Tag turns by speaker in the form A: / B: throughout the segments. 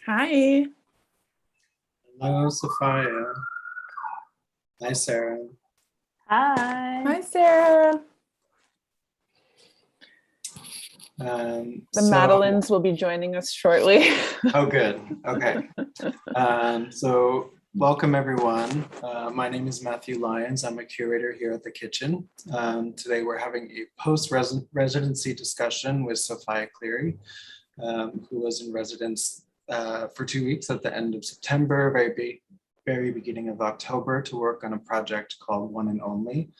A: Hi.
B: Hello, Sophia. Hi, Sarah.
C: Hi.
A: Hi, Sarah.
B: Um,
A: The
B: so,
A: Madeleines will be joining us shortly.
B: oh, good. Okay. So, welcome everyone. My name is Matthew Lyons. I'm a curator here at the kitchen. Today, we're having a post-residency discussion with Sophia Cleary, who was in residence for 2 weeks at the end of September, very beginning of October, to work on a project called One and Only,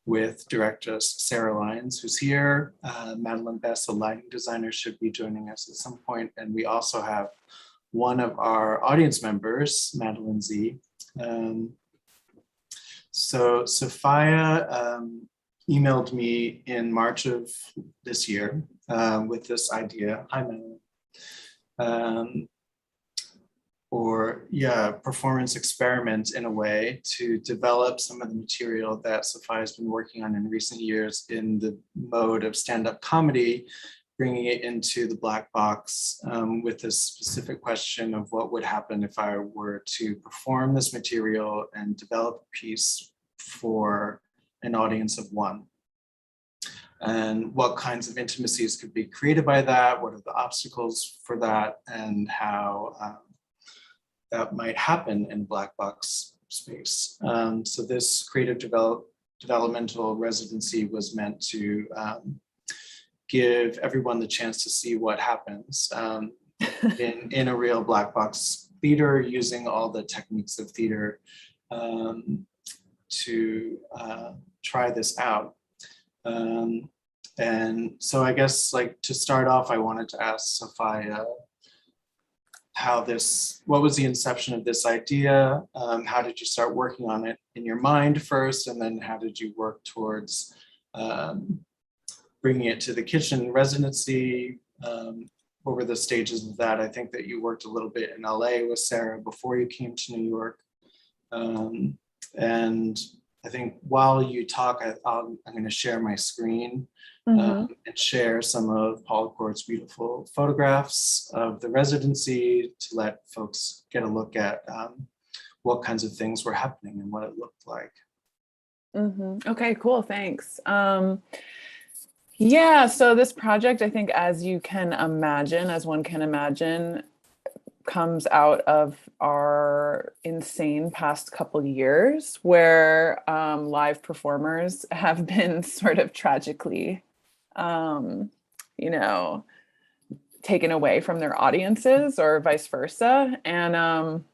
B: with directress Sarah Lyons, who's here. Madeline Bess, a lighting designer, should be joining us at some point. And we also have one of our audience members, Madeline Z. So Sophia emailed me in March of this year with this idea. Hi, Madeline. Performance experiment in a way to develop some of the material that Sophia has been working on in recent years in the mode of stand-up comedy, bringing it into the black box with this specific question of what would happen if I were to perform this material and develop a piece for an audience of one. And what kinds of intimacies could be created by that, what are the obstacles for that, and how that might happen in black box space. So this creative developmental residency was meant to give everyone the chance to see what happens in a real black box theater, using all the techniques of theater to try this out. And so I guess, like, to start off, I wanted to ask Sophia what was the inception of this idea? How did you start working on it in your mind first? And then how did you work towards bringing it to the kitchen residency? What were the stages of that? I think that you worked a little bit in LA with Sarah before you came to New York. And I think while you talk, I'm going to share my screen and share some of Paul Court's beautiful photographs of the residency to let folks get a look at what kinds of things were happening and what it looked like.
A: Okay, cool. Thanks. Yeah, so this project, I think, as one can imagine, comes out of our insane past couple years where live performers have been sort of tragically, taken away from their audiences or vice versa. And,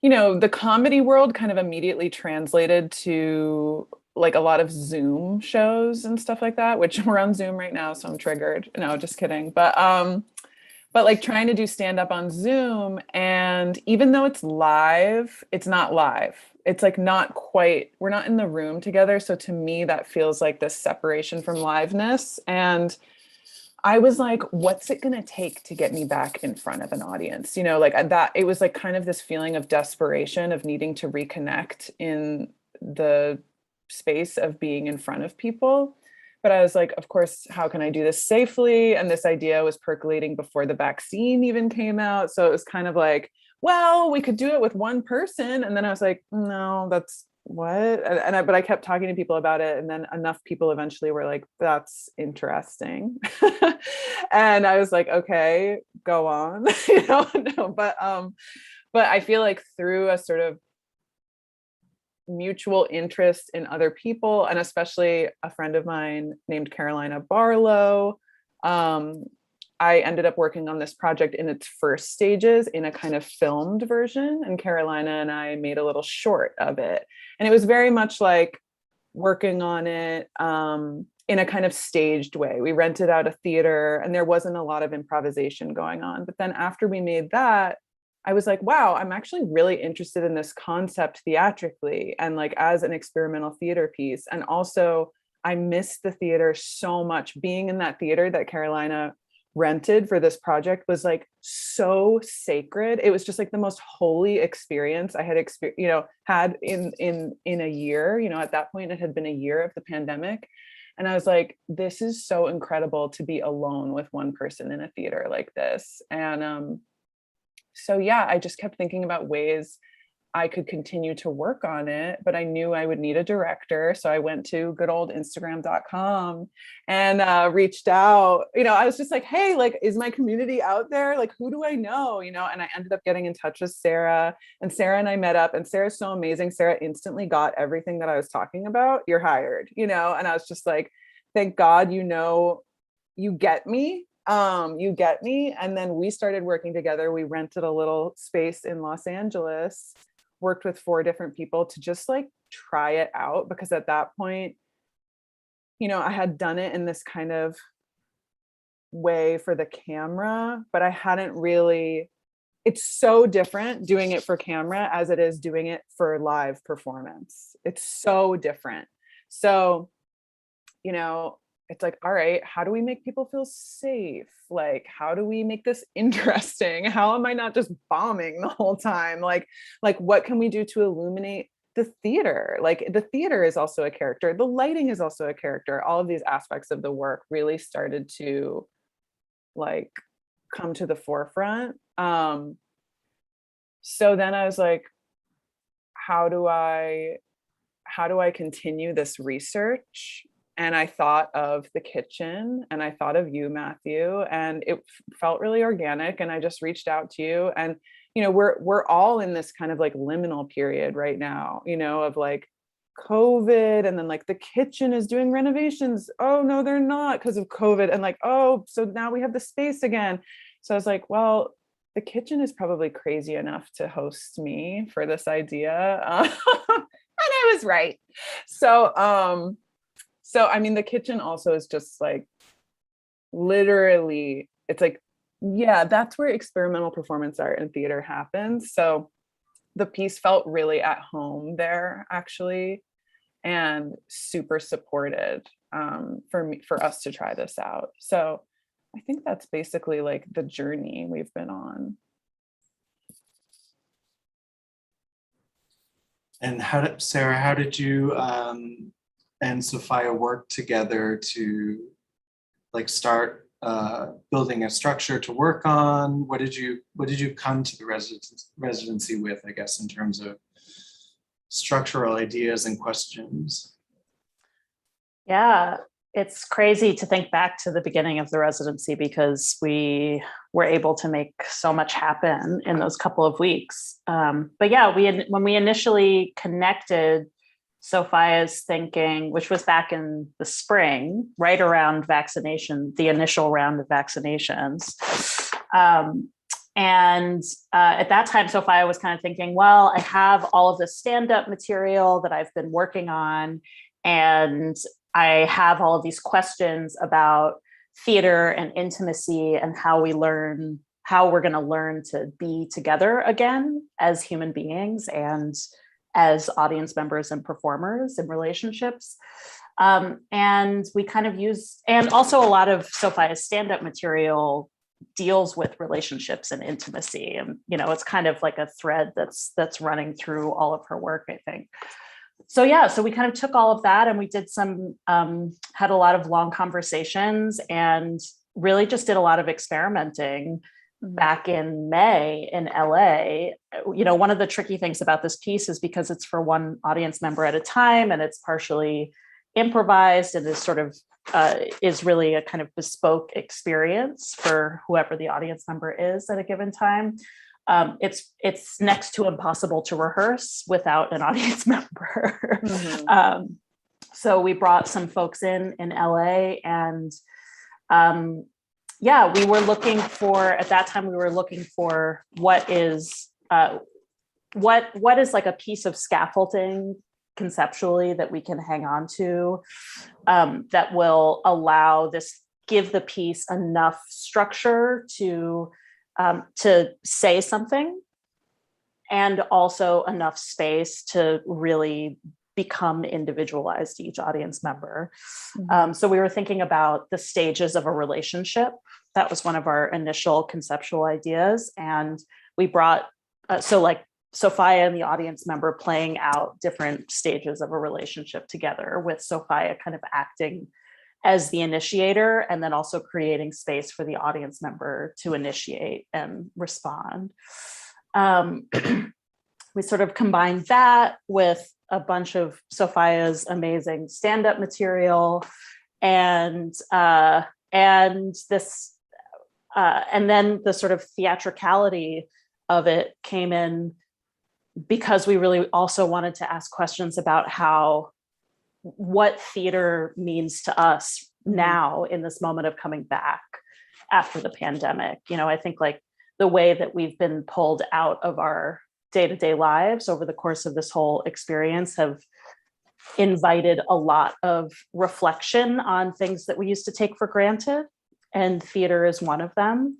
A: the comedy world kind of immediately translated to like a lot of Zoom shows and stuff like that, which we're on Zoom right now, so I'm triggered. No, just kidding. But like trying to do stand up on Zoom, and even though it's live, it's not live. It's like not quite, we're not in the room together. So to me, that feels like this separation from liveness. And I was like, what's it going to take to get me back in front of an audience? Like that, it was like kind of this feeling of desperation of needing to reconnect in the space of being in front of people. But I was like, of course, how can I do this safely? And this idea was percolating before the vaccine even came out. So it was kind of like, well, we could do it with one person. And then I was like, no, that's what? But I kept talking to people about it. And then enough people eventually were like, that's interesting. And I was like, okay, go on. No, but I feel like through a sort of mutual interest in other people, and especially a friend of mine named Carolina Barlow, I ended up working on this project in its first stages in a kind of filmed version, and Carolina and I made a little short of it. And it was very much like working on it in a kind of staged way. We rented out a theater and there wasn't a lot of improvisation going on. But then after we made that, I was like, wow, I'm actually really interested in this concept theatrically and like as an experimental theater piece. And also, I miss the theater so much. Being in that theater that Carolina rented for this project was so sacred. It was just like the most holy experience I had had in a year. At that point it had been a year of the pandemic, and I was like, this is so incredible to be alone with one person in a theater like this. And so yeah, I just kept thinking about ways I could continue to work on it, but I knew I would need a director. So I went to good old Instagram.com and reached out. I was just like, hey, like, is my community out there? Like, who do I know? And I ended up getting in touch with Sarah, and Sarah and I met up, and Sarah's so amazing. Sarah instantly got everything that I was talking about. You're hired, and I was just like, thank God, you get me. You get me. And then we started working together. We rented a little space in Los Angeles, worked with 4 different people to just like try it out, because at that point, I had done it in this kind of way for the camera, but I hadn't really, it's so different doing it for camera as it is doing it for live performance. It's so different. So, it's like, all right, how do we make people feel safe? Like, how do we make this interesting? How am I not just bombing the whole time? Like what can we do to illuminate the theater? Like, the theater is also a character. The lighting is also a character. All of these aspects of the work really started to like come to the forefront. So then I was like, how do I continue this research? And I thought of the kitchen, and I thought of you, Matthew, and it felt really organic. And I just reached out to you, and we're all in this kind of like liminal period right now, of like COVID, and then like the kitchen is doing renovations. Oh no, they're not, because of COVID, and like, oh, so now we have the space again. So I was like, well, the kitchen is probably crazy enough to host me for this idea, and I was right. So, I mean, the kitchen also is just like, literally, it's like, yeah, that's where experimental performance art and theater happens. So the piece felt really at home there, actually, and super supported for us to try this out. So I think that's basically like the journey we've been on.
B: And Sarah, how did you and Sophia work together to like start building a structure to work on? What did you come to the residency with, I guess, in terms of structural ideas and questions?
C: Yeah, it's crazy to think back to the beginning of the residency, because we were able to make so much happen in those couple of weeks. But yeah, when we initially connected, Sophia's thinking, which was back in the spring, right around vaccination, the initial round of vaccinations. And at that time, Sophia was kind of thinking, well, I have all of this stand-up material that I've been working on, and I have all of these questions about theater and intimacy and how we're going to learn to be together again as human beings and as audience members and performers in relationships. And we kind of and also a lot of Sophia's stand-up material deals with relationships and intimacy. And, it's kind of like a thread that's running through all of her work, I think. So yeah, so we kind of took all of that, and we did had a lot of long conversations, and really just did a lot of experimenting back in May in LA. One of the tricky things about this piece is because it's for one audience member at a time, and it's partially improvised, and is sort of is really a kind of bespoke experience for whoever the audience member is at a given time. It's next to impossible to rehearse without an audience member. Mm-hmm. So we brought some folks in LA, and we were looking for, at that time, what is like a piece of scaffolding conceptually that we can hang on to, that will give the piece enough structure to say something, and also enough space to really become individualized to each audience member. Mm-hmm. So we were thinking about the stages of a relationship. That was one of our initial conceptual ideas. And we brought, Sophia and the audience member playing out different stages of a relationship together, with Sophia kind of acting as the initiator, and then also creating space for the audience member to initiate and respond. We sort of combined that with a bunch of Sophia's amazing stand-up material, and this, and then the sort of theatricality of it came in because we really also wanted to ask questions about what theater means to us now in this moment of coming back after the pandemic. You know, I think like the way that we've been pulled out of our day-to-day lives over the course of this whole experience have invited a lot of reflection on things that we used to take for granted, and theater is one of them.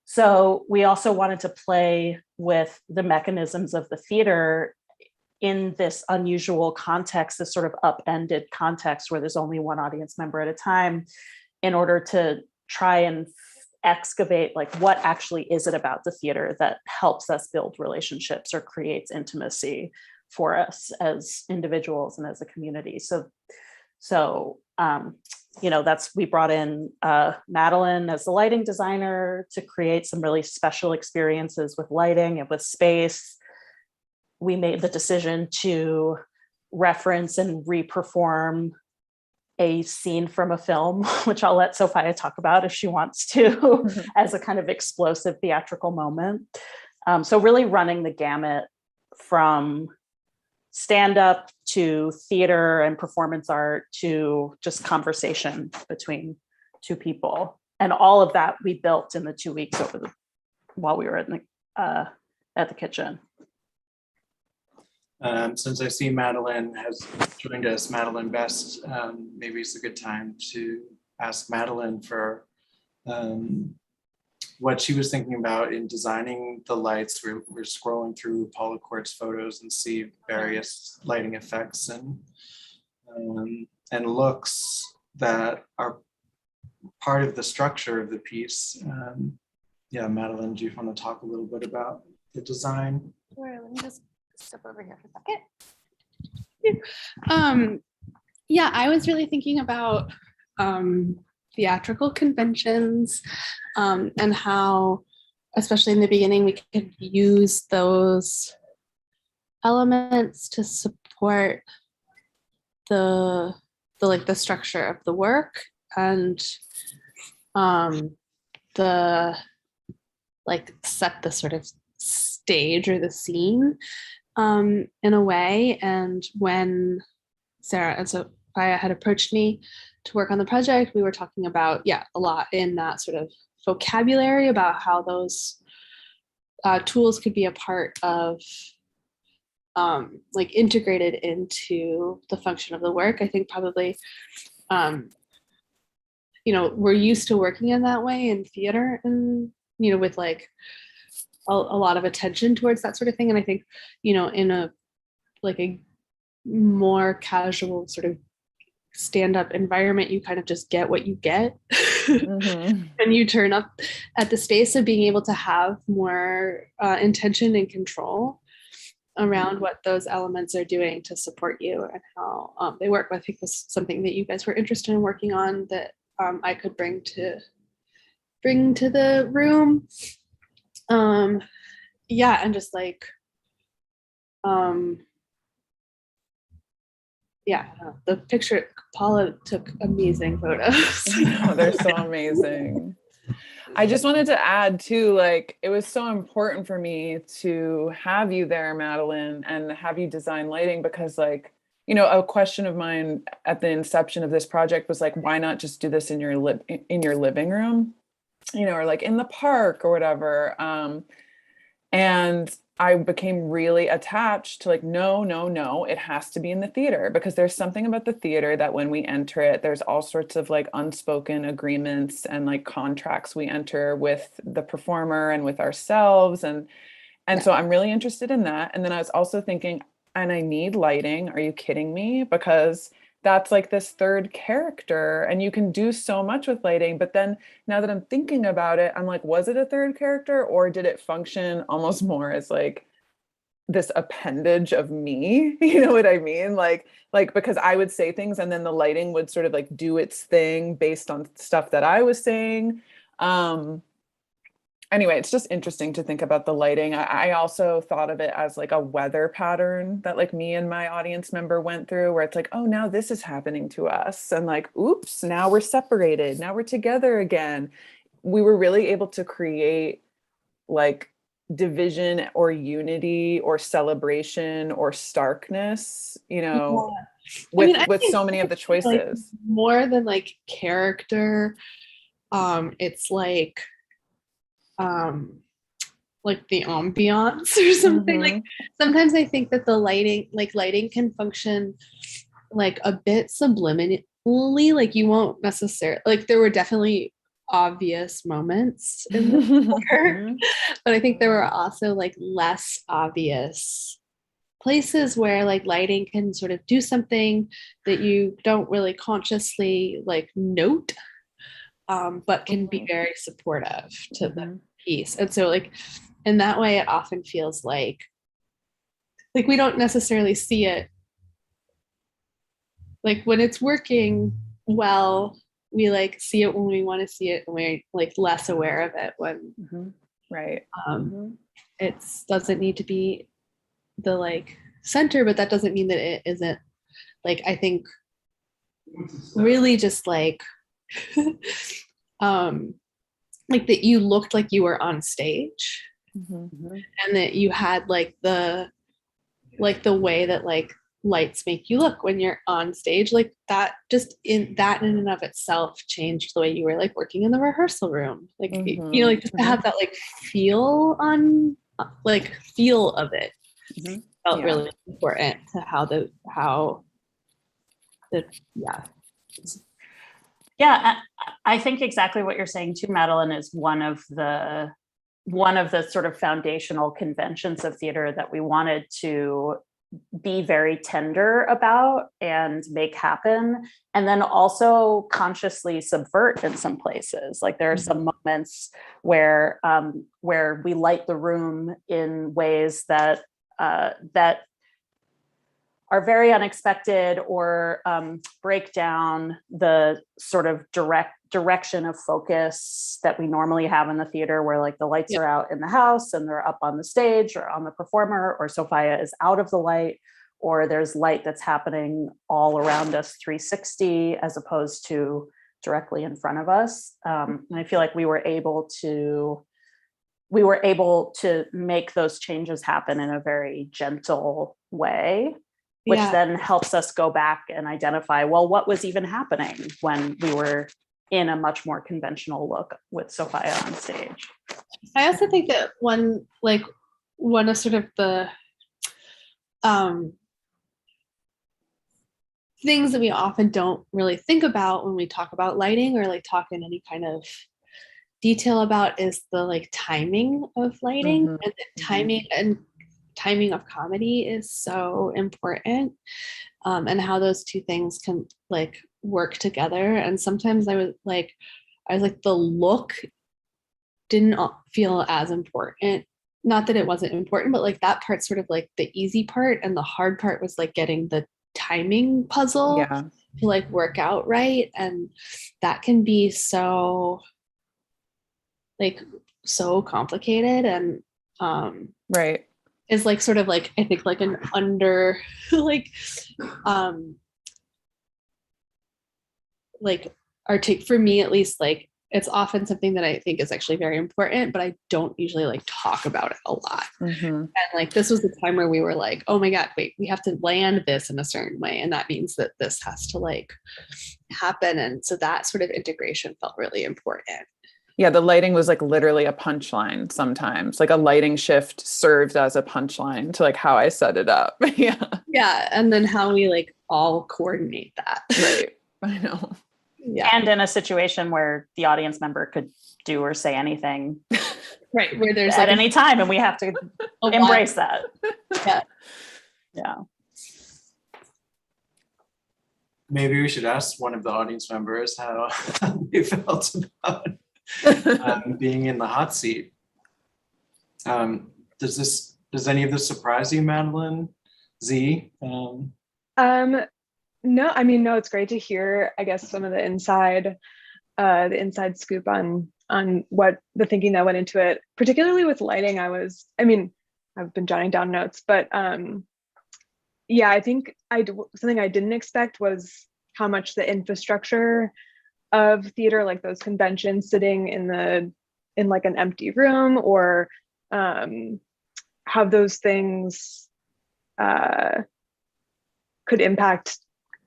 C: So we also wanted to play with the mechanisms of the theater in this unusual context, this sort of upended context where there's only one audience member at a time, in order to try and excavate like what actually is it about the theater that helps us build relationships or creates intimacy for us as individuals and as a community. So you know, we brought in Madeline as the lighting designer to create some really special experiences with lighting and with space. We made the decision to reference and reperform a scene from a film, which I'll let Sophia talk about if she wants to, as a kind of explosive theatrical moment. So really running the gamut from stand-up to theater and performance art to just conversation between two people. And all of that we built in the 2 weeks while we were at the kitchen.
B: Since I see Madeline has joined us, Madeline Best, maybe it's a good time to ask Madeline for what she was thinking about in designing the lights. We're scrolling through Paula Court's photos and see various lighting effects and looks that are part of the structure of the piece. Yeah, Madeline, do you want to talk a little bit about the design?
D: Sure, let me just step over here for a second. Yeah, I was really thinking about theatrical conventions and how, especially in the beginning, we could use those elements to support the structure of the work and set the sort of stage or the scene in a way. And when Sarah and Sophia had approached me to work on the project, we were talking about, a lot in that sort of vocabulary about how those tools could be a part of integrated into the function of the work. I think probably, we're used to working in that way in theater and, with like a lot of attention towards that sort of thing. And I think, in a more casual sort of stand-up environment, you kind of just get what you get. And you turn up at the space of being able to have more intention and control around what those elements are doing to support you and how they work. I think this is something that you guys were interested in working on that I could bring to the room. And just the picture, Paula took amazing photos.
A: They're so amazing. I just wanted to add too, it was so important for me to have you there, Madeline, and have you design lighting because a question of mine at the inception of this project was why not just do this in your living room, or in the park or whatever. And I became really attached to no, it has to be in the theater because there's something about the theater that when we enter it, there's all sorts of unspoken agreements and contracts we enter with the performer and with ourselves. And so I'm really interested in that. And then I was also thinking, and I need lighting. Are you kidding me? Because that's this third character and you can do so much with lighting. But then now that I'm thinking about it, I'm was it a third character or did it function almost more as this appendage of me, you know what I mean? Like because I would say things and then the lighting would sort of like do its thing based on stuff that I was saying. Anyway, it's just interesting to think about the lighting. I also thought of it as like a weather pattern that like me and my audience member went through, where it's like, oh, now this is happening to us. And like, oops, now we're separated. Now we're together again. We were really able to create like division or unity or celebration or starkness, you know, with so many of the choices.
D: Like, more than like character, it's like the ambiance or something. Like sometimes I think that the lighting can function like a bit subliminally, like you won't necessarily, like there were definitely obvious moments in the work, but I think there were also like less obvious places where like lighting can sort of do something that you don't really consciously like note, but can be very supportive to the piece. And so like in that way, it often feels like we don't necessarily see it. Like when it's working well, we like see it when we want to see it, and we're like less aware of it when
A: right.
D: It doesn't need to be the like center, but that doesn't mean that it isn't. Like I think really just like like that you looked like you were on stage, and that you had like the way that like lights make you look when you're on stage, like that just in and of itself changed the way you were like working in the rehearsal room, like you know, like just to have that like feel of it felt really important to how the
C: I think exactly what you're saying too, Madeline, is one of the sort of foundational conventions of theater that we wanted to be very tender about and make happen, and then also consciously subvert in some places. Like there are some moments where we light the room in ways that that are very unexpected, or break down the sort of direction of focus that we normally have in the theater, where like the lights are out in the house and they're up on the stage or on the performer, or Sophia is out of the light, or there's light that's happening all around us 360 as opposed to directly in front of us. And I feel like we were able to make those changes happen in a very gentle way, which then helps us go back and identify, well, what was even happening when we were in a much more conventional look with Sophia on stage.
D: I also think that one of sort of the things that we often don't really think about when we talk about lighting, or like talk in any kind of detail about, is the like timing of lighting. And the timing of comedy is so important, and how those two things can like work together. And sometimes I was like the look didn't feel as important. Not that it wasn't important, but like that part's sort of like the easy part, and the hard part was like getting the timing puzzle to like work out right. And that can be so complicated, and is like sort of like, I think like an under for me at least, like it's often something that I think is actually very important, but I don't usually like talk about it a lot. And like this was the time where we were like, oh my God, wait, we have to land this in a certain way, and that means that this has to like happen. And so that sort of integration felt really important.
A: Yeah, the lighting was like literally a punchline sometimes. Like a lighting shift served as a punchline to like how I set it up.
D: Yeah, and then how we like all coordinate that.
A: Right, I know.
C: Yeah. And in a situation where the audience member could do or say anything.
D: Right, where there's
C: at any time, and we have to embrace that. Yeah.
B: Maybe we should ask one of the audience members how they felt about being in the hot seat. Does Does any of this surprise you, Madeline? Z?
E: No, I mean, no, it's great to hear, I guess, some of the inside scoop on what the thinking that went into it, particularly with lighting. I've been jotting down notes, but yeah, I think something I didn't expect was how much the infrastructure of theater, like those conventions sitting in like an empty room, or how those things could impact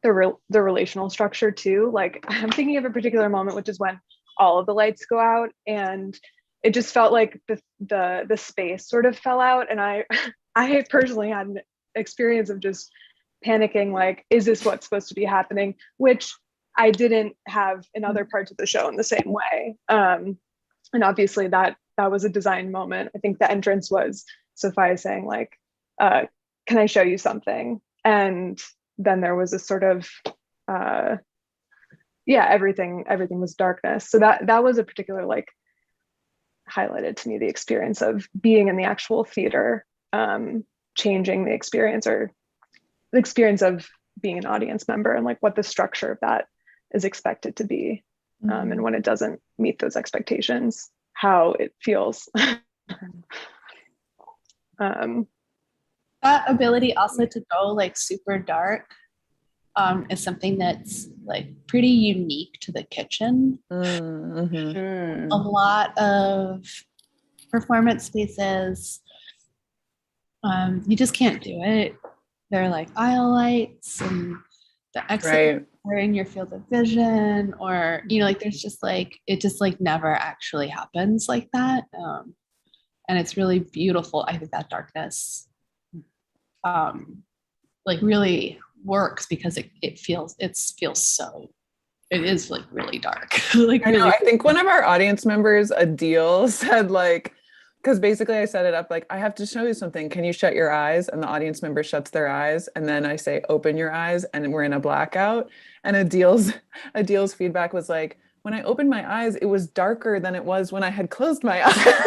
E: the relational structure too. Like, I'm thinking of a particular moment, which is when all of the lights go out, and it just felt like the space sort of fell out. And I personally had an experience of just panicking, like, is this what's supposed to be happening? Which I didn't have in other parts of the show in the same way. And obviously that was a design moment. I think the entrance was Sophia saying, like, can I show you something? And then there was a sort of everything was darkness. So that was a particular, like, highlighted to me the experience of being in the actual theater, changing the experience, or the experience of being an audience member, and like what the structure of that is expected to be. And when it doesn't meet those expectations, how it feels.
D: That ability also to go like super dark is something that's like pretty unique to the kitchen. A lot of performance spaces, you just can't do it. They're like aisle lights, and the exit are in your field of vision, or like there's just like, it just like never actually happens like that. And it's really beautiful. I think that darkness like really works, because it feels so, it is like really dark. Like,
A: I know,
D: really.
A: I think one of our audience members, Adil, said, like, because basically I set it up like, I have to show you something. Can you shut your eyes? And the audience member shuts their eyes. And then I say, open your eyes. And we're in a blackout. And Adil's feedback was like, when I opened my eyes, it was darker than it was when I had closed my eyes.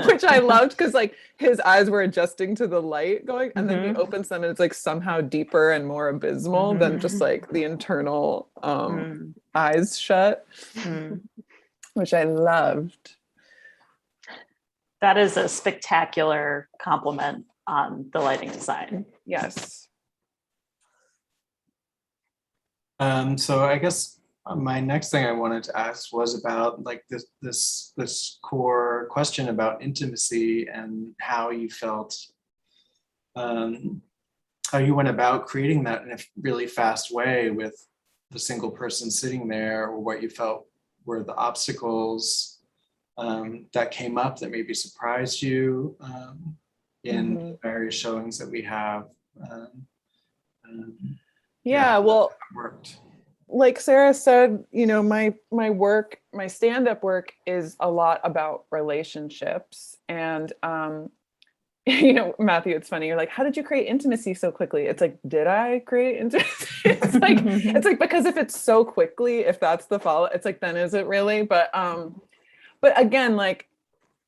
A: Which I loved, because like his eyes were adjusting to the light going, and then he opens them and it's like somehow deeper and more abysmal than just like the internal eyes shut, which I loved.
C: That is a spectacular compliment on the lighting design.
A: Yes.
B: So I guess my next thing I wanted to ask was about like this core question about intimacy, and how you felt, how you went about creating that in a really fast way with the single person sitting there, or what you felt were the obstacles that came up that maybe surprised you in the various showings that we have.
A: Well,
B: worked.
A: Like Sarah said, my work, my stand-up work is a lot about relationships. And Matthew, it's funny, you're like, how did you create intimacy so quickly? It's like, did I create intimacy? It's like, because if it's so quickly, if that's the follow, it's like, then is it really? But again, like,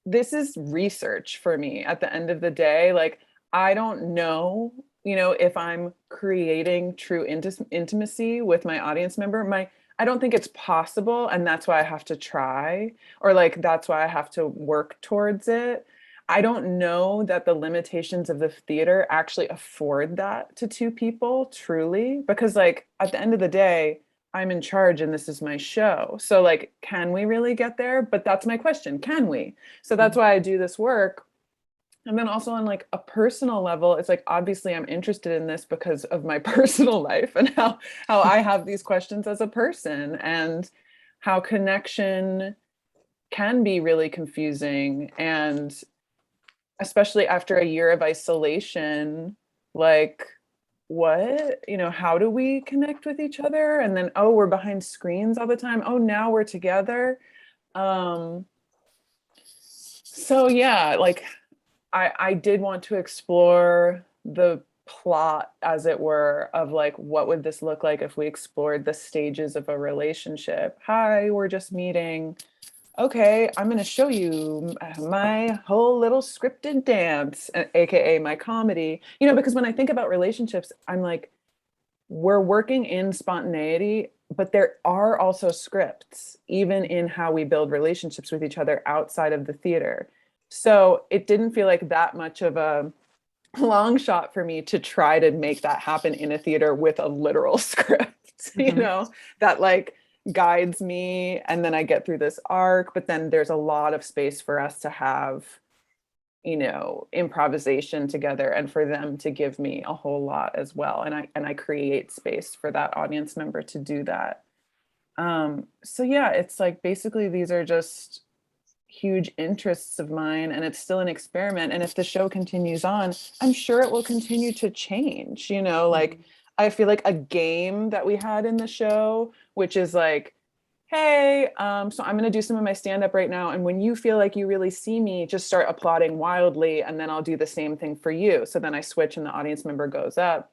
A: this is research for me at the end of the day. Like, I don't know, if I'm creating true intimacy with my audience member. I don't think it's possible, and that's why I have to try, or like that's why I have to work towards it. I don't know that the limitations of the theater actually afford that to two people truly, because like at the end of the day, I'm in charge and this is my show. So like, can we really get there? But that's my question. Can we? So that's why I do this work. And then also on like a personal level, it's like, obviously I'm interested in this because of my personal life, and how I have these questions as a person, and how connection can be really confusing. And especially after a year of isolation, like, what, how do we connect with each other? And then, oh, we're behind screens all the time. Oh, now we're together. So yeah, like, I did want to explore the plot, as it were, of like, what would this look like if we explored the stages of a relationship? Hi, we're just meeting. okay, I'm going to show you my whole little scripted dance, aka my comedy. You know, because when I think about relationships, I'm like, we're working in spontaneity, but there are also scripts, even in how we build relationships with each other outside of the theater. So it didn't feel like that much of a long shot for me to try to make that happen in a theater with a literal script, you know, that like guides me, and then I get through this arc, but then there's a lot of space for us to have, you know, improvisation together, and for them to give me a whole lot as well, and I create space for that audience member to do that. So yeah, it's like basically these are just huge interests of mine, and it's still an experiment, and if the show continues on, I'm sure it will continue to change, you know. Like I feel like a game that we had in the show, which is like, hey, so I'm going to do some of my stand up right now, and when you feel like you really see me, just start applauding wildly, and then I'll do the same thing for you. So then I switch and the audience member goes up.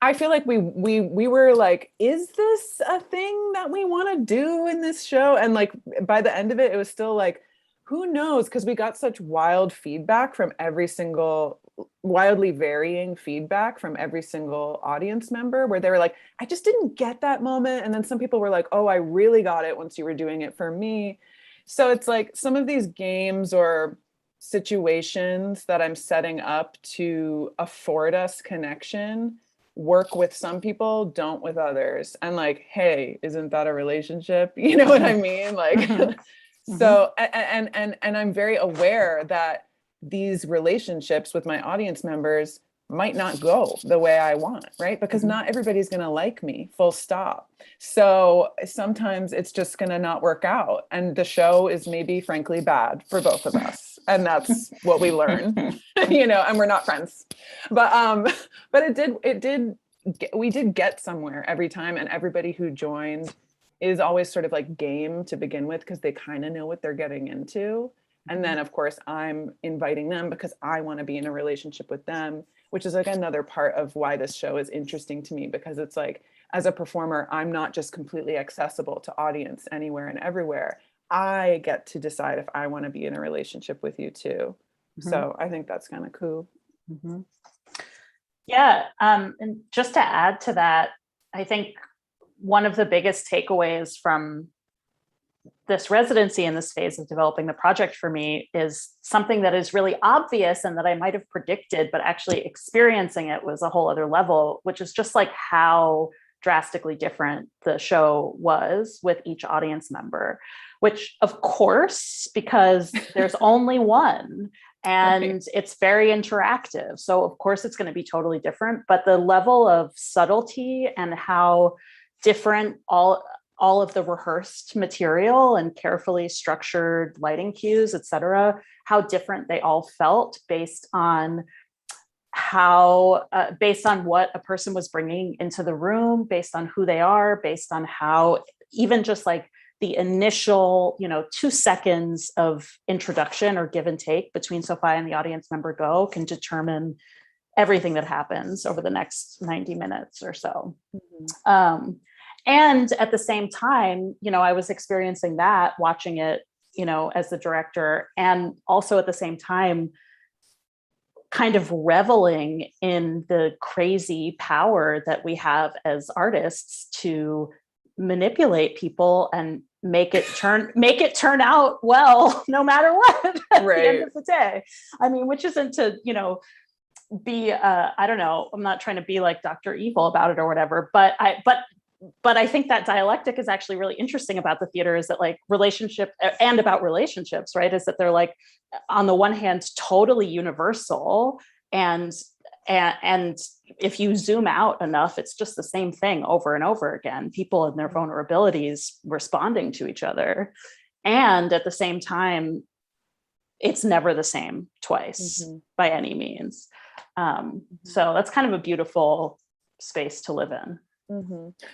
A: I feel like we were like, is this a thing that we want to do in this show? And like by the end of it, it was still like, who knows? Because we got such wild feedback from every single, wildly varying feedback from every single audience member, where they were like, I just didn't get that moment. And then some people were like, oh, I really got it once you were doing it for me. So it's like some of these games or situations that I'm setting up to afford us connection work with some people, don't with others. And like, hey, isn't that a relationship? You know what I mean? Like, so, and I'm very aware that these relationships with my audience members might not go the way I want, right? Because not everybody's going to like me, full stop. So sometimes it's just going to not work out. And the show is maybe frankly bad for both of us. And that's what we learn, you know, and we're not friends. But we did get somewhere every time. And everybody who joined is always sort of like game to begin with, because they kind of know what they're getting into. And then of course I'm inviting them because I want to be in a relationship with them, which is like another part of why this show is interesting to me, because it's like, as a performer, I'm not just completely accessible to audience anywhere and everywhere. I get to decide if I want to be in a relationship with you too. So I think that's kind of cool.
C: Yeah. And just to add to that, I think one of the biggest takeaways from this residency and this phase of developing the project for me is something that is really obvious and that I might have predicted, but actually experiencing it was a whole other level, which is just like how drastically different the show was with each audience member, which of course, because there's only one and it's very interactive. So of course it's going to be totally different, but the level of subtlety and how different all of the rehearsed material and carefully structured lighting cues, et cetera, how different they all felt based on based on what a person was bringing into the room, based on who they are, based on how even just like the initial, 2 seconds of introduction or give and take between Sophia and the audience member can determine everything that happens over the next 90 minutes or so. And at the same time, I was experiencing that, watching it, as the director, and also at the same time, kind of reveling in the crazy power that we have as artists to manipulate people and make it turn out well, no matter what, at the end of the day. I mean, which isn't to, be, I don't know, I'm not trying to be like Dr. Evil about it or whatever, but I think that dialectic is actually really interesting about the theater, is that like relationship and about relationships, right? Is that they're like, on the one hand, totally universal. And if you zoom out enough, it's just the same thing over and over again, people and their vulnerabilities responding to each other. And at the same time, it's never the same twice by any means. So that's kind of a beautiful space to live in.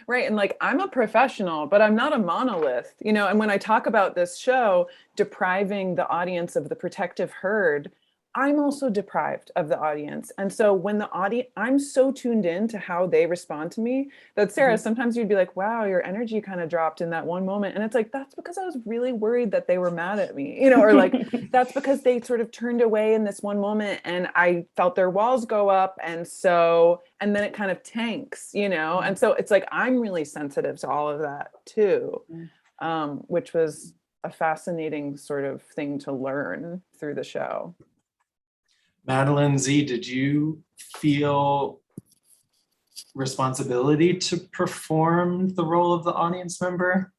A: Right. And like, I'm a professional, but I'm not a monolith, and when I talk about this show depriving the audience of the protective herd, I'm also deprived of the audience. And so when the audience, I'm so tuned in to how they respond to me that Sarah, sometimes you'd be like, wow, your energy kind of dropped in that one moment. And it's like, that's because I was really worried that they were mad at me, you know, or like, that's because they sort of turned away in this one moment and I felt their walls go up. And so, and then it kind of tanks, you know? And so it's like, I'm really sensitive to all of that too, which was a fascinating sort of thing to learn through the show.
B: Madeline Z, did you feel responsibility to perform the role of the audience member?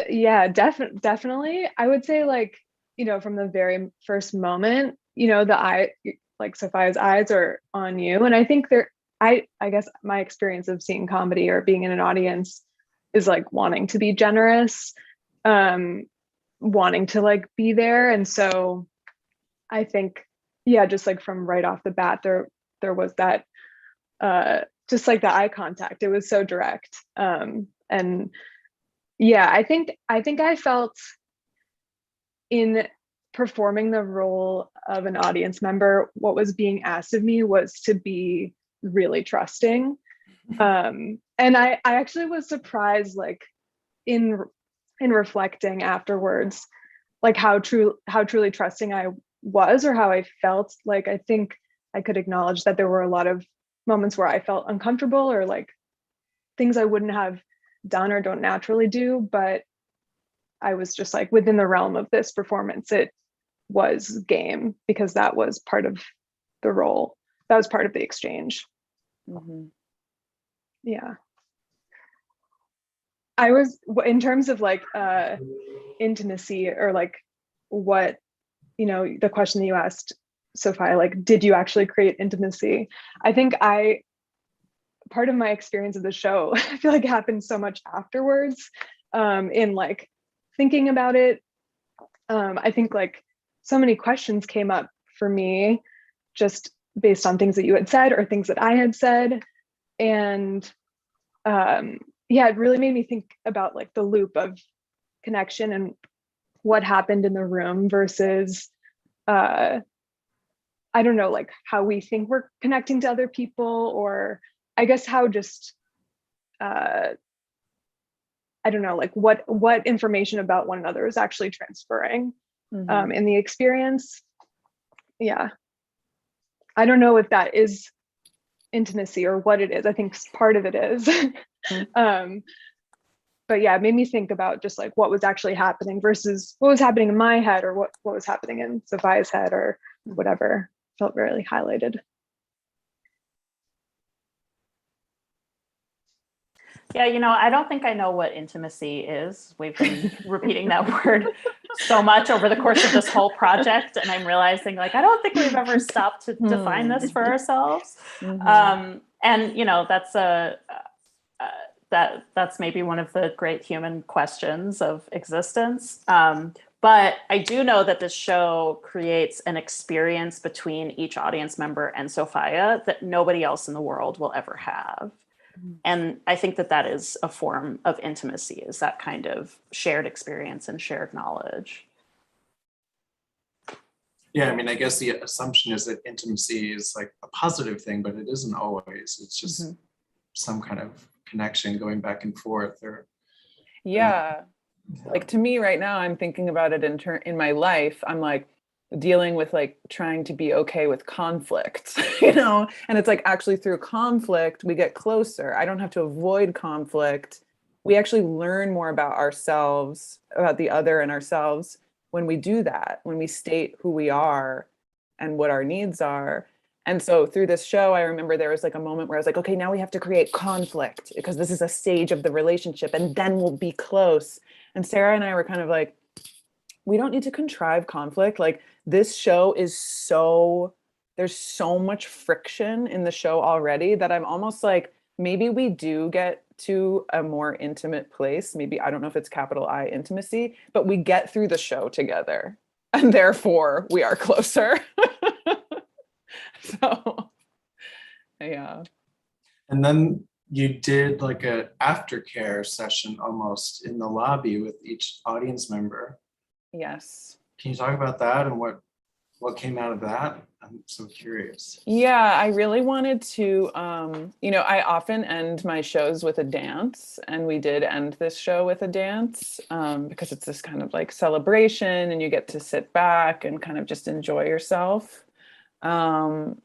E: Yeah, definitely. I would say, like, you know, from the very first moment, you know, like Sophia's eyes are on you. And I think I guess my experience of seeing comedy or being in an audience is like wanting to be generous, wanting to like be there. And so I think, yeah, just like from right off the bat, there was that, just like the eye contact. It was so direct. And yeah, I think I felt in performing the role of an audience member, what was being asked of me was to be really trusting. And I actually was surprised, like in reflecting afterwards, like how truly trusting I was, or how I felt. Like, I think I could acknowledge that there were a lot of moments where I felt uncomfortable, or like things I wouldn't have done or don't naturally do, but I was just like, within the realm of this performance, it was game, because that was part of the role. That was part of the exchange. Yeah. I was, in terms of like intimacy, or like what, you know, the question that you asked, Sophia, like, did you actually create intimacy? I think part of my experience of the show, I feel like it happened so much afterwards, in like thinking about it. I think like so many questions came up for me just based on things that you had said or things that I had said. And yeah, it really made me think about like the loop of connection and what happened in the room versus I don't know, like how we think we're connecting to other people, or I guess how just I don't know, like what information about one another is actually transferring in the experience. Yeah, I don't know if that is intimacy or what it is. I think part of it is. But yeah, it made me think about just like what was actually happening versus what was happening in my head, or what was happening in Sophia's head, or whatever. Felt really highlighted.
C: Yeah, you know, I don't think I know what intimacy is. We've been repeating that word so much over the course of this whole project, and I'm realizing, like, I don't think we've ever stopped to define this for ourselves. And you know, that's that's maybe one of the great human questions of existence. But I do know that this show creates an experience between each audience member and Sophia that nobody else in the world will ever have. And I think that that is a form of intimacy, is that kind of shared experience and shared knowledge.
B: Yeah, I mean, I guess the assumption is that intimacy is like a positive thing, but it isn't always. It's just some kind of connection going back and forth, or
A: like to me right now, I'm thinking about it in my life. I'm like dealing with like trying to be okay with conflict, you know, and it's like actually through conflict we get closer. I don't have to avoid conflict. We actually learn more about ourselves, about the other and ourselves, when we do that, when we state who we are and what our needs are. And so through this show, I remember there was like a moment where I was like, okay, now we have to create conflict because this is a stage of the relationship and then we'll be close. And Sarah and I were kind of like, we don't need to contrive conflict. Like, this show is there's so much friction in the show already that I'm almost like, maybe we do get to a more intimate place. Maybe, I don't know if it's capital I intimacy, but we get through the show together and therefore we are closer. So, yeah.
B: And then you did like a aftercare session almost in the lobby with each audience member.
A: Yes.
B: Can you talk about that and what what came out of that? I'm so curious.
A: Yeah, I really wanted to, I often end my shows with a dance, and we did end this show with a dance because it's this kind of like celebration and you get to sit back and kind of just enjoy yourself. Or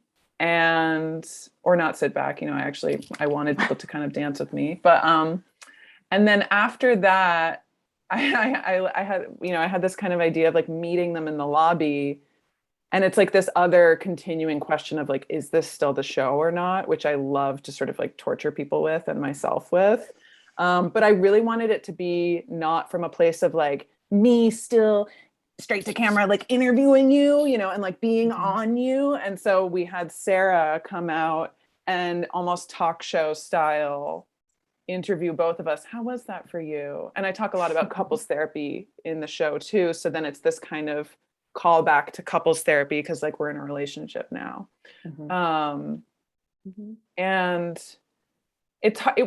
A: not sit back, I wanted people to kind of dance with me. But, and then after that, I had this kind of idea of like meeting them in the lobby. And it's like this other continuing question of like, is this still the show or not? Which I love to sort of like torture people with and myself with. But I really wanted it to be not from a place of like me still straight to camera, like interviewing you, and like being on you. And so we had Sarah come out and almost talk show style interview both of us. How was that for you? And I talk a lot about couples therapy in the show too. So then it's this kind of call back to couples therapy because like we're in a relationship now. And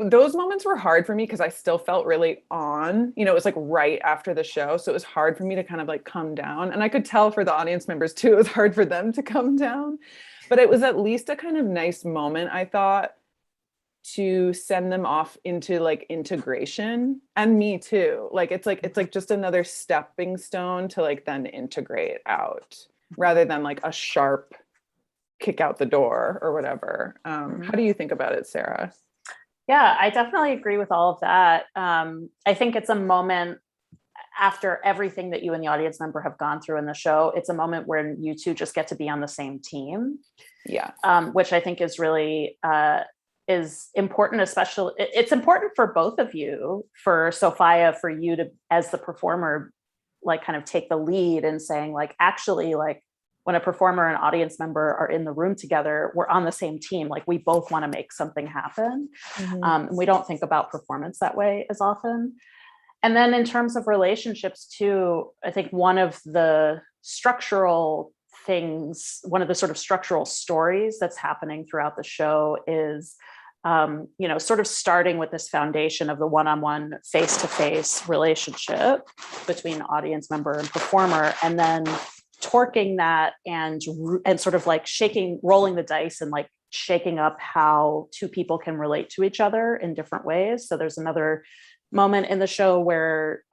A: those moments were hard for me because I still felt really on, it was like right after the show. So it was hard for me to kind of like come down. And I could tell for the audience members too, it was hard for them to come down. But it was at least a kind of nice moment, I thought, to send them off into like integration, and me too. Like it's like just another stepping stone to like then integrate out rather than like a sharp kick out the door or whatever. How do you think about it, Sarah?
C: Yeah, I definitely agree with all of that. I think it's a moment after everything that you and the audience member have gone through in the show. It's a moment where you two just get to be on the same team.
A: Yeah.
C: Which I think is really is important, especially it's important for both of you, for Sophia, for you to, as the performer, like kind of take the lead in saying like, actually, like when a performer and audience member are in the room together, we're on the same team. Like we both want to make something happen. And we don't think about performance that way as often. And then in terms of relationships too, I think one of the structural things, one of the sort of structural stories that's happening throughout the show is, sort of starting with this foundation of the one-on-one, face-to-face relationship between audience member and performer, and then torquing that and sort of like rolling the dice and like shaking up how two people can relate to each other in different ways. So there's another moment in the show where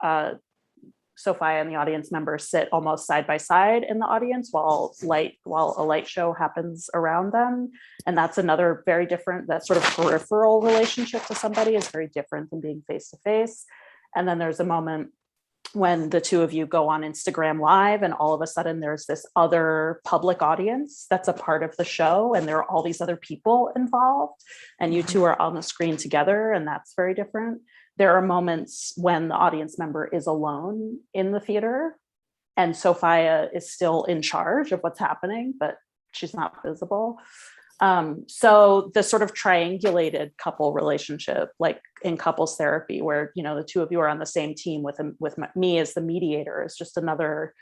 C: Sophia and the audience members sit almost side by side in the audience while a light show happens around them. And that's another very different, that sort of peripheral relationship to somebody is very different than being face to face. And then there's a moment when the two of you go on Instagram Live and all of a sudden there's this other public audience that's a part of the show and there are all these other people involved and you two are on the screen together, and that's very different. There are moments when the audience member is alone in the theater and Sophia is still in charge of what's happening, but she's not visible. So the sort of triangulated couple relationship, like in couples therapy, where, the two of you are on the same team with me as the mediator, is just another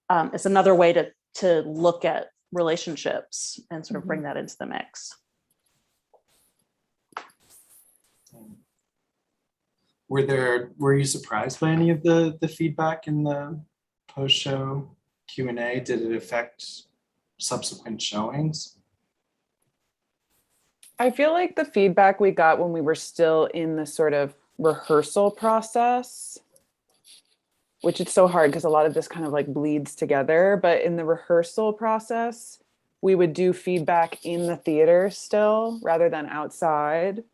C: way to look at relationships and sort of bring that into the mix.
B: Were you surprised by any of the feedback in the post-show Q&A? Did it affect subsequent showings?
A: I feel like the feedback we got when we were still in the sort of rehearsal process, which it's so hard because a lot of this kind of like bleeds together, but in the rehearsal process, we would do feedback in the theater still rather than outside.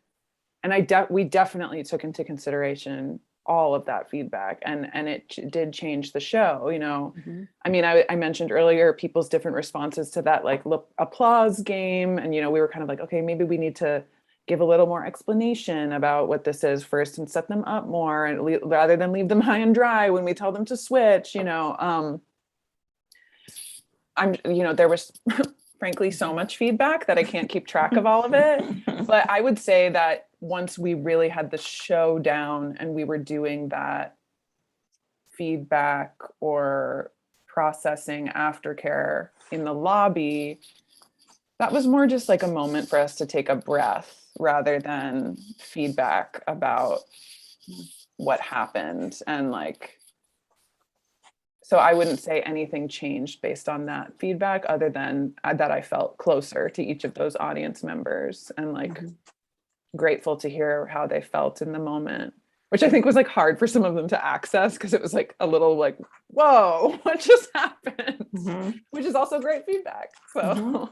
A: And we definitely took into consideration all of that feedback, and it did change the show. I mean, I mentioned earlier people's different responses to that like applause game, and we were kind of like, okay, maybe we need to give a little more explanation about what this is first and set them up more, and rather than leave them high and dry when we tell them to switch. There was frankly so much feedback that I can't keep track of all of it. But I would say that once we really had the show down and we were doing that feedback or processing aftercare in the lobby, that was more just like a moment for us to take a breath rather than feedback about what happened and like So I wouldn't say anything changed based on that feedback, other than that I felt closer to each of those audience members and like grateful to hear how they felt in the moment, which I think was like hard for some of them to access, because it was like a little like, whoa, what just happened? Which is also great feedback. So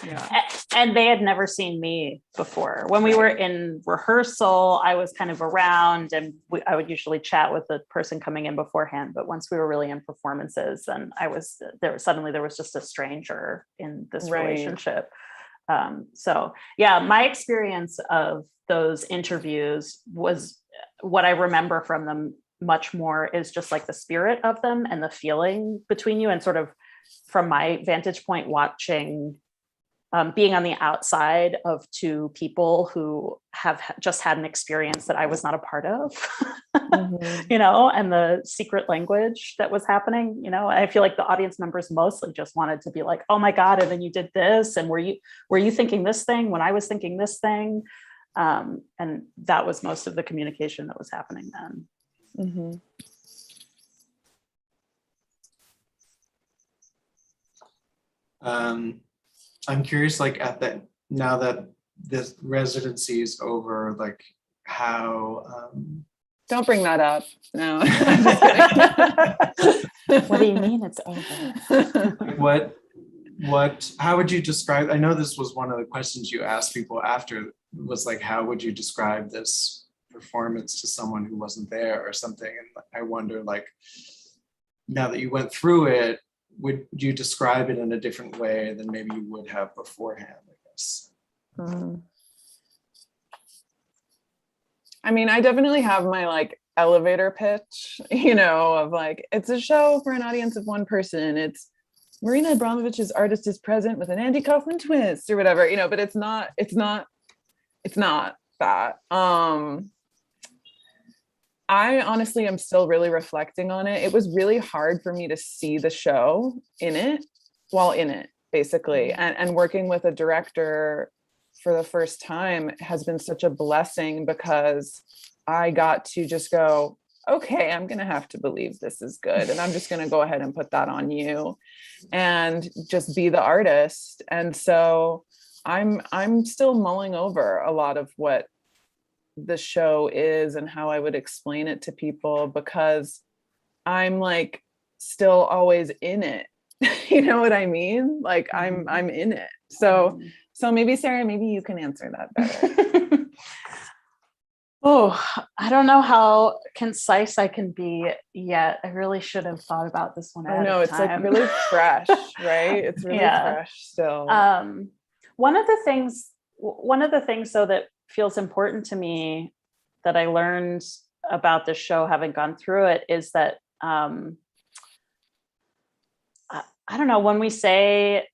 A: yeah.
C: And they had never seen me before. When we were in rehearsal, I was kind of around, and I would usually chat with the person coming in beforehand. But once we were really in performances, then I was there. Suddenly there was just a stranger in this relationship. So yeah, my experience of those interviews was, what I remember from them much more is just like the spirit of them and the feeling between you, and sort of from my vantage point watching, being on the outside of two people who have just had an experience that I was not a part of, you know, and the secret language that was happening, you know, I feel like the audience members mostly just wanted to be like, oh my God, and then you did this, and were you thinking this thing when I was thinking this thing? And that was most of the communication that was happening then.
B: I'm curious, like now that this residency is over, like how
A: Don't bring that up. No.
C: What do you mean it's over?
B: How would you describe, I know this was one of the questions you asked people after, was like, how would you describe this performance to someone who wasn't there or something? And I wonder, like, now that you went through it, would you describe it in a different way than maybe you would have beforehand, I guess?
A: I mean, I definitely have my like elevator pitch, you know, of like, it's a show for an audience of one person. It's Marina Abramovich's Artist is Present with an Andy Kaufman twist or whatever, you know, but it's not that. I honestly am still really reflecting on it. It was really hard for me to see the show while in it, basically. And working with a director for the first time has been such a blessing, because I got to just go, okay, I'm going to have to believe this is good. And I'm just going to go ahead and put that on you and just be the artist. And so I'm still mulling over a lot of what the show is and how I would explain it to people, because I'm like still always in it. You know what I mean? Like I'm in it. So maybe Sarah, maybe you can answer that better.
C: Oh, I don't know how concise I can be yet. I really should have thought about this one.
A: I know it's like really fresh, right? It's really fresh still.
C: One of the things though that feels important to me that I learned about this show, having gone through it, is that I don't know, when we say,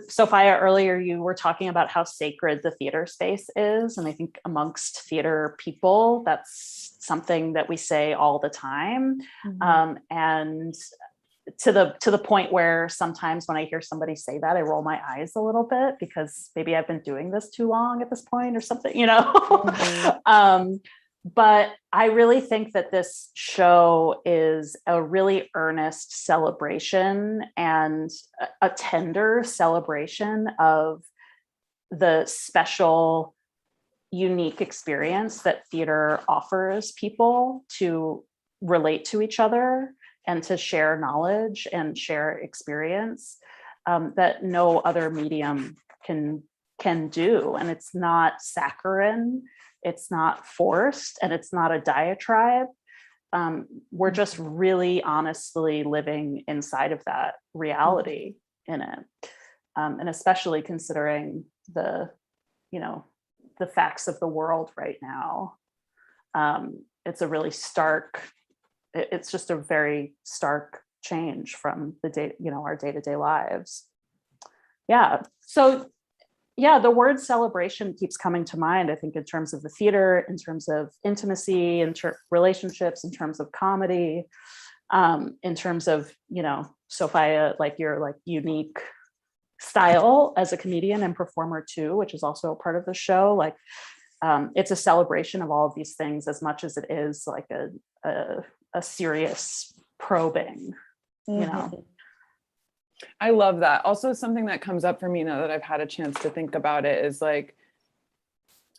C: Sophia, earlier you were talking about how sacred the theater space is. And I think amongst theater people, that's something that we say all the time. And to the point where sometimes when I hear somebody say that, I roll my eyes a little bit, because maybe I've been doing this too long at this point or something, you know? But I really think that this show is a really earnest celebration and a tender celebration of the special, unique experience that theater offers people to relate to each other and to share knowledge and share experience that no other medium can do. And it's not saccharine, it's not forced, and it's not a diatribe. We're just really honestly living inside of that reality in it. And especially considering the facts of the world right now. It's a really it's just a very stark change from our day-to-day lives. Yeah. So yeah, the word celebration keeps coming to mind, I think, in terms of the theater, in terms of intimacy, in relationships, in terms of comedy, in terms of, Sophia, like your like unique style as a comedian and performer too, which is also a part of the show. Like it's a celebration of all of these things as much as it is like a serious probing you know.
A: I love that. Also, something that comes up for me now that I've had a chance to think about it is like,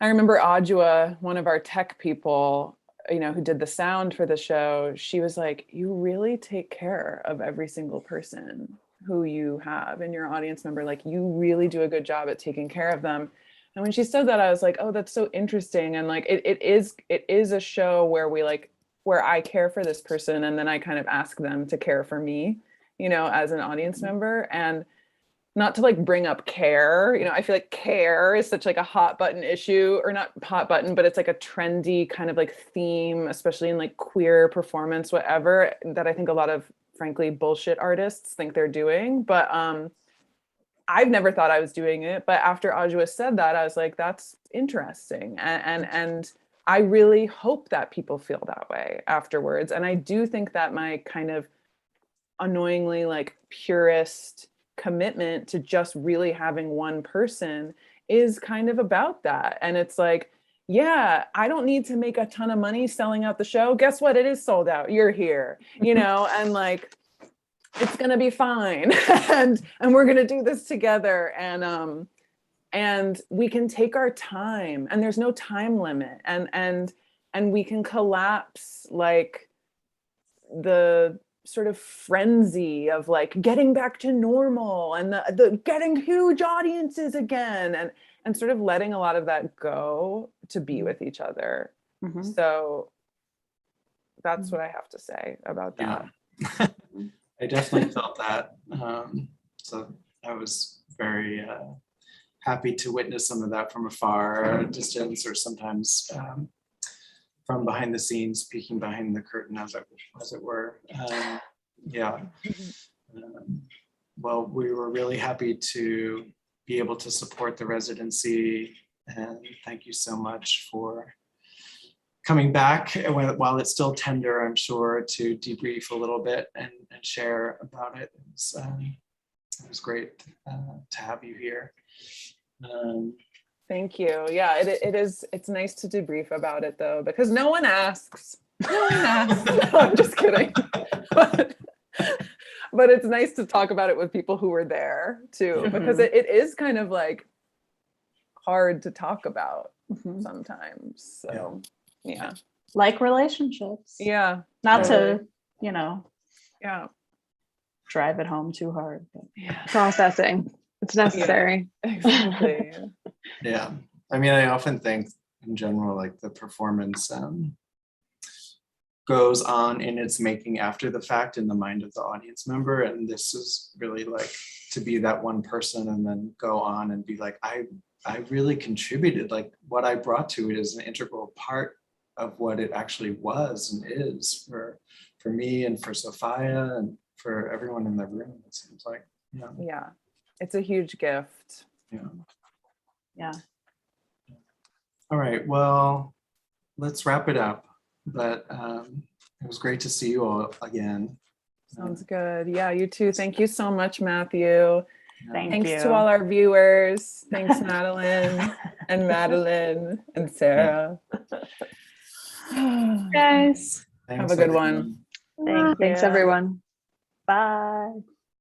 A: I remember Adjua, one of our tech people, you know, who did the sound for the show, she was like, you really take care of every single person who you have in your audience member. Like, you really do a good job at taking care of them. And when she said that, I was like, oh, that's so interesting. And like, it is a show where where I care for this person, and then I kind of ask them to care for me, you know, as an audience member. And not to like bring up care, you know, I feel like care is such like a hot button issue, or not hot button, but it's like a trendy kind of like theme, especially in like queer performance, whatever, that I think a lot of frankly bullshit artists think they're doing. But I've never thought I was doing it, but after Ajua said that, I was like, that's interesting. And I really hope that people feel that way afterwards. And I do think that my kind of annoyingly like purist commitment to just really having one person is kind of about that. And it's like, yeah, I don't need to make a ton of money selling out the show. Guess what? It is sold out. You're here, you know, and like, it's gonna be fine. and we're gonna do this together. And we can take our time, and there's no time limit. And we can collapse like the sort of frenzy of like getting back to normal and the getting huge audiences again, and sort of letting a lot of that go to be with each other. So that's what I have to say about that.
B: Yeah. I definitely felt that. So I was very happy to witness some of that from afar, a distance, or sometimes from behind the scenes, peeking behind the curtain, as it were. Yeah. Well, we were really happy to be able to support the residency, and thank you so much for coming back while it's still tender, I'm sure, to debrief a little bit and share about it. It was great to have you here.
A: Thank you. Yeah, it's nice to debrief about it though, because no one asks. No one asks. No, I'm just kidding. But it's nice to talk about it with people who were there too, because it is kind of like hard to talk about sometimes. So yeah.
C: Like relationships.
A: Yeah.
C: Not to, you know,
E: drive it home too hard. But
A: Yeah.
E: processing. It's necessary.
A: Exactly.
B: Yeah. I mean, I often think in general, like the performance goes on in its making after the fact in the mind of the audience member. And this is really like to be that one person and then go on and be like, I really contributed, like what I brought to it is an integral part of what it actually was and is for me and for Sophia and for everyone in the room, it seems like.
A: Yeah. It's a huge gift.
C: Yeah.
B: All right, well, let's wrap it up. But it was great to see you all again.
A: Sounds good. Yeah, you too. Thank you so much, Matthew.
C: Thanks
A: to all our viewers. Thanks, Madeline and Madeline and Sarah.
E: Guys.
A: Have a good one.
C: Thank
E: Thanks
C: you.
E: everyone.
C: Bye.